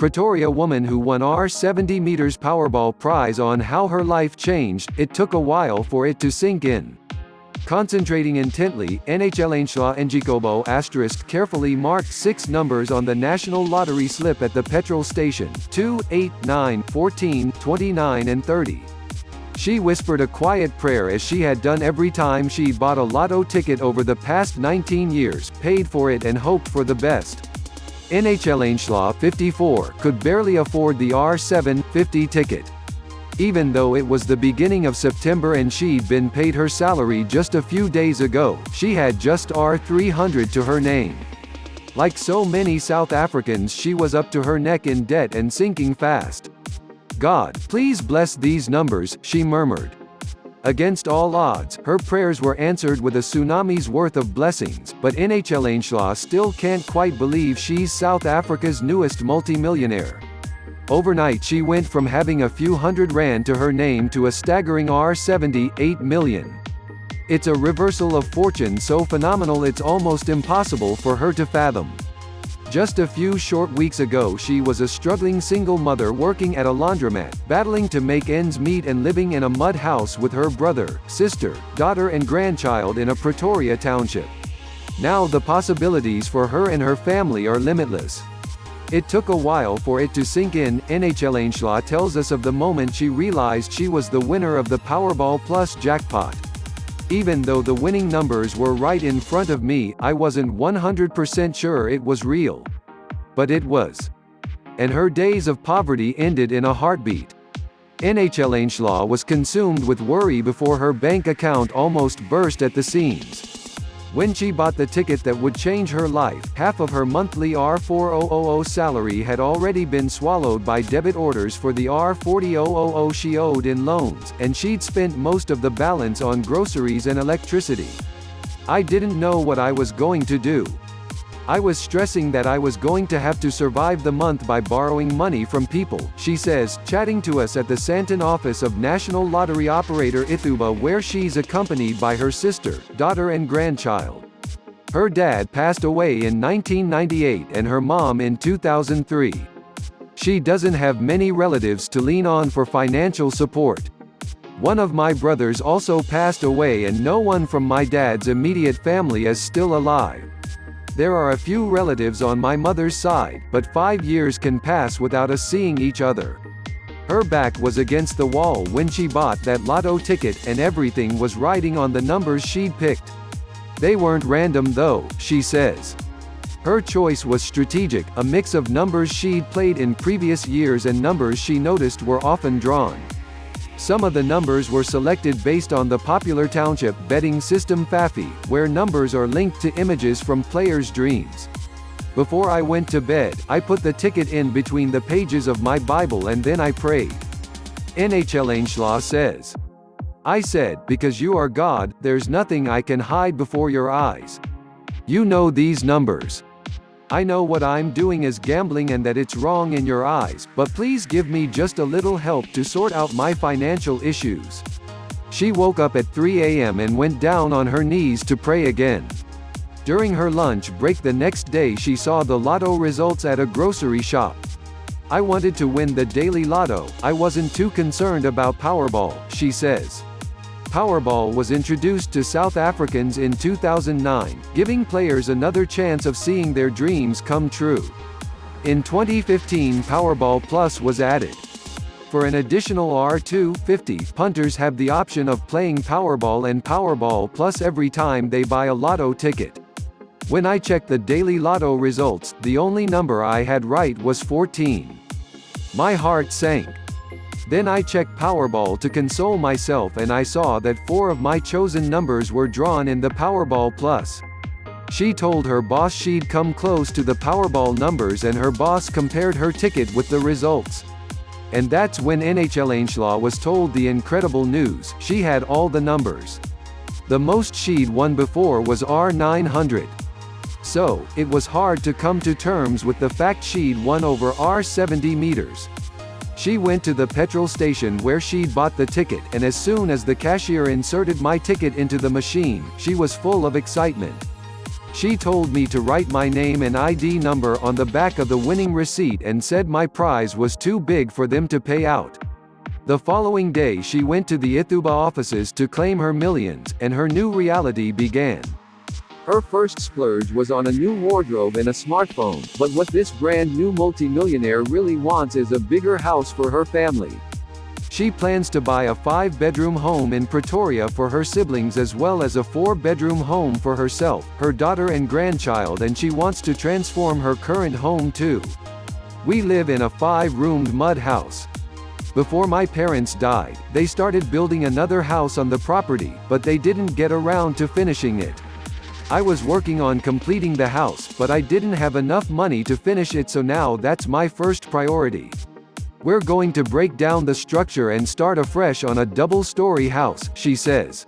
Pretoria woman who won R70m Powerball prize on how her life changed. It took a while for it to sink in. Concentrating intently, NHL Njikobo * carefully marked 6 numbers on the national lottery slip at the petrol station: 2, 8, 9, 14, 29 and 30. She whispered a quiet prayer as she had done every time she bought a lotto ticket over the past 19 years, paid for it and hoped for the best. NHL 54 could barely afford the R750 ticket. Even though it was the beginning of September and she'd been paid her salary just a few days ago, she had just R300 to her name. Like so many South Africans, she was up to her neck in debt and sinking fast. "God, please bless these numbers," she murmured. Against all odds, her prayers were answered with a tsunami's worth of blessings, but NHL still can't quite believe she's South Africa's newest multimillionaire. Overnight she went from having a few hundred rand to her name to a staggering R78 million. It's a reversal of fortune so phenomenal it's almost impossible for her to fathom. Just a few short weeks ago she was a struggling single mother working at a laundromat, battling to make ends meet and living in a mud house with her brother, sister, daughter and grandchild in a Pretoria township. Now the possibilities for her and her family are limitless. It took a while for it to sink in. NHL tells us of the moment she realized she was the winner of the Powerball Plus jackpot. "Even though the winning numbers were right in front of me, I wasn't 100% sure it was real. But it was. And her days of poverty ended in a heartbeat." NHL was consumed with worry before her bank account almost burst at the seams. When she bought the ticket that would change her life, half of her monthly R4000 salary had already been swallowed by debit orders for the R40000 she owed in loans, and she'd spent most of the balance on groceries and electricity. "I didn't know what I was going to do. I was stressing that I was going to have to survive the month by borrowing money from people," she says, chatting to us at the Sandton office of National Lottery operator Ithuba, where she's accompanied by her sister, daughter and grandchild. Her dad passed away in 1998 and her mom in 2003. She doesn't have many relatives to lean on for financial support. "One of my brothers also passed away and no one from my dad's immediate family is still alive. There are a few relatives on my mother's side, but 5 years can pass without us seeing each other." Her back was against the wall when she bought that lotto ticket and everything was riding on the numbers she'd picked. "They weren't random though," she says. Her choice was strategic, a mix of numbers she'd played in previous years and numbers she noticed were often drawn. Some of the numbers were selected based on the popular township betting system FAFI, where numbers are linked to images from players' dreams. "Before I went to bed, I put the ticket in between the pages of my Bible and then I prayed." NHL says. "I said, because you are God, there's nothing I can hide before your eyes. You know these numbers. I know what I'm doing is gambling and that it's wrong in your eyes, but please give me just a little help to sort out my financial issues." She woke up at 3 a.m. and went down on her knees to pray again. During her lunch break the next day she saw the lotto results at a grocery shop. "I wanted to win the daily lotto, I wasn't too concerned about Powerball," she says. Powerball was introduced to South Africans in 2009, giving players another chance of seeing their dreams come true. In 2015 Powerball Plus was added. For an additional R250, punters have the option of playing Powerball and Powerball Plus every time they buy a lotto ticket. "When I checked the daily lotto results, the only number I had right was 14. My heart sank. Then I checked Powerball to console myself and I saw that 4 of my chosen numbers were drawn in the Powerball Plus." She told her boss she'd come close to the Powerball numbers and her boss compared her ticket with the results. And that's when NHL was told the incredible news: she had all the numbers. The most she'd won before was R900. So, it was hard to come to terms with the fact she'd won over R70m. She went to the petrol station where she'd bought the ticket, and as soon as the cashier inserted my ticket into the machine, she was full of excitement. She told me to write my name and ID number on the back of the winning receipt and said my prize was too big for them to pay out. The following day she went to the Ithuba offices to claim her millions, and her new reality began. Her first splurge was on a new wardrobe and a smartphone, but what this brand new multimillionaire really wants is a bigger house for her family. She plans to buy a 5-bedroom home in Pretoria for her siblings as well as a 4-bedroom home for herself, her daughter and grandchild, and she wants to transform her current home too. We live in a 5-roomed mud house. Before my parents died, they started building another house on the property, but they didn't get around to finishing it. I was working on completing the house, but I didn't have enough money to finish it, so now that's my first priority. We're going to break down the structure and start afresh on a double-story house, she says.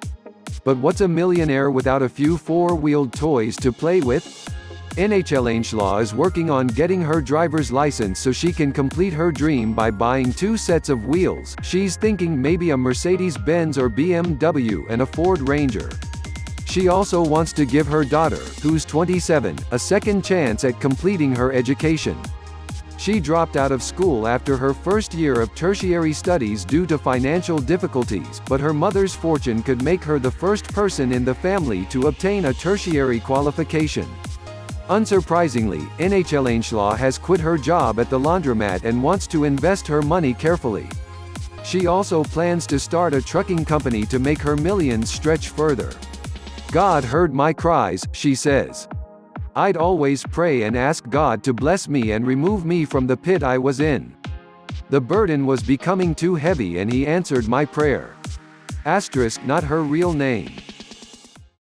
But what's a millionaire without a few 4-wheeled toys to play with? Nhlnshla is working on getting her driver's license so she can complete her dream by buying 2 sets of wheels. She's thinking maybe a Mercedes-Benz or BMW and a Ford Ranger. She also wants to give her daughter, who's 27, a second chance at completing her education. She dropped out of school after her first year of tertiary studies due to financial difficulties, but her mother's fortune could make her the first person in the family to obtain a tertiary qualification. Unsurprisingly, Nhlnshla has quit her job at the laundromat and wants to invest her money carefully. She also plans to start a trucking company to make her millions stretch further. God heard my cries, she says. I'd always pray and ask God to bless me and remove me from the pit I was in. The burden was becoming too heavy and he answered my prayer. Asterisk, not her real name.